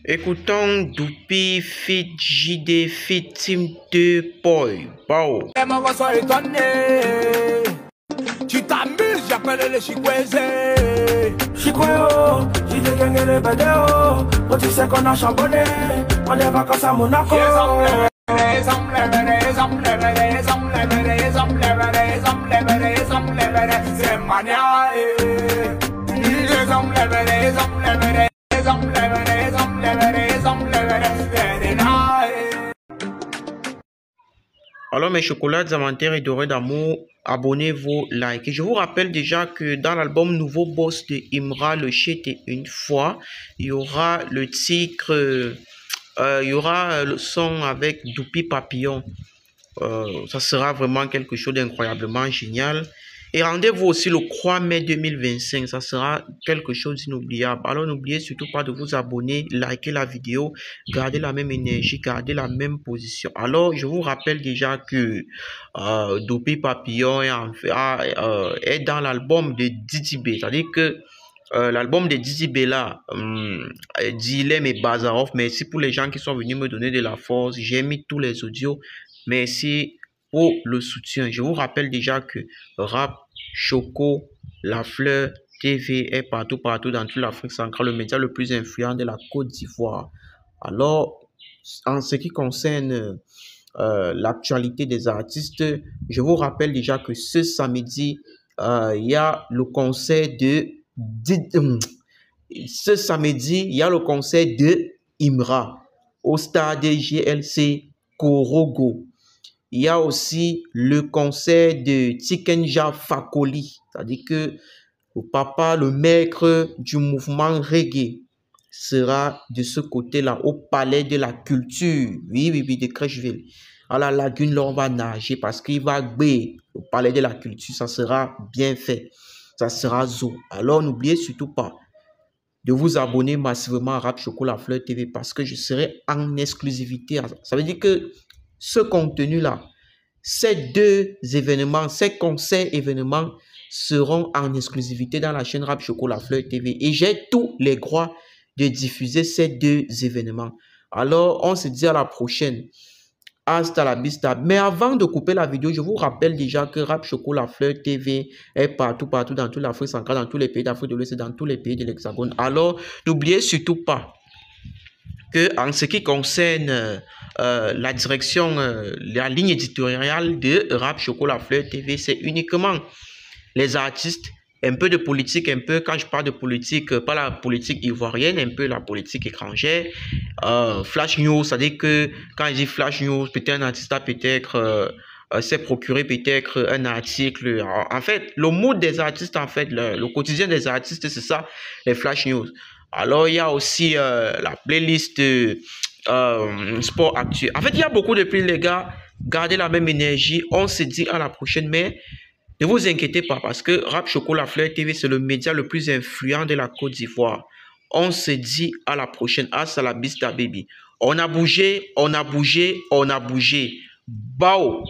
Écoutons Doupi, Fit, JD, Fit, Team 2, Boy, Bao. Tu t'amuses, j'appelle les chikweze. Chikweo, JD Gang et les BDO. Quand tu sais qu'on a charbonné, on est vacances à Monaco. C'est mania. Alors mes chocolats diamantaires et dorés d'amour, abonnez-vous, likez. Je vous rappelle déjà que dans l'album Nouveau Boss de Imra, le shit et une fois, il y aura le titre, il y aura le son avec Doupi Papillon. Ça sera vraiment quelque chose d'incroyablement génial. Et rendez-vous aussi le 3 mai 2025, ça sera quelque chose d'inoubliable. Alors n'oubliez surtout pas de vous abonner, liker la vidéo, garder la même énergie, garder la même position. Alors je vous rappelle déjà que Doupi Papillon est dans l'album de Didi B. C'est-à-dire que l'album de Didi B là, Dilem et Bazarov, merci pour les gens qui sont venus me donner de la force. J'ai mis tous les audios. Merci pour le soutien. Je vous rappelle déjà que Rap Choco La Fleur TV est partout dans toute l'Afrique centrale, le média le plus influent de la Côte d'Ivoire. Alors, en ce qui concerne l'actualité des artistes, je vous rappelle déjà que ce samedi, il y a le concert de Imra au stade GLC Korogo. Il y a aussi le concert de Tikenja Fakoli, c'est-à-dire que le papa, le maître du mouvement reggae sera de ce côté-là, au palais de la culture, oui, de Crècheville. À la lagune, là, on va nager parce qu'il va gber au palais de la culture, ça sera bien fait, ça sera zo. Alors, n'oubliez surtout pas de vous abonner massivement à Rap Choco La Fleur TV parce que je serai en exclusivité. Ça veut dire que ce contenu-là, ces deux événements, ces concerts événements seront en exclusivité dans la chaîne Rap Choco La Fleur TV. Et j'ai tous les droits de diffuser ces deux événements. Alors, on se dit à la prochaine. Hasta la vista. Mais avant de couper la vidéo, je vous rappelle déjà que Rap Choco La Fleur TV est partout dans toute l'Afrique centrale, dans tous les pays d'Afrique de l'Ouest et dans tous les pays de l'Hexagone. Alors, n'oubliez surtout pas que en ce qui concerne la direction, la ligne éditoriale de Rap Choco La Fleur TV, c'est uniquement les artistes, un peu de politique, un peu, quand je parle de politique, pas la politique ivoirienne, un peu la politique étrangère. Flash News, c'est-à-dire que quand je dis Flash News, peut-être un artiste a peut-être s'est procuré peut-être un article. En fait, le mood des artistes, en fait, le quotidien des artistes, c'est ça, les Flash News. Alors, il y a aussi la playlist sport actuel. En fait, il y a beaucoup de playlists, les gars. Gardez la même énergie. On se dit à la prochaine, mais ne vous inquiétez pas parce que Rap Choco La Fleur TV, c'est le média le plus influent de la Côte d'Ivoire. On se dit à la prochaine. Hasta la vista, baby. On a bougé, on a bougé, on a bougé. Bao!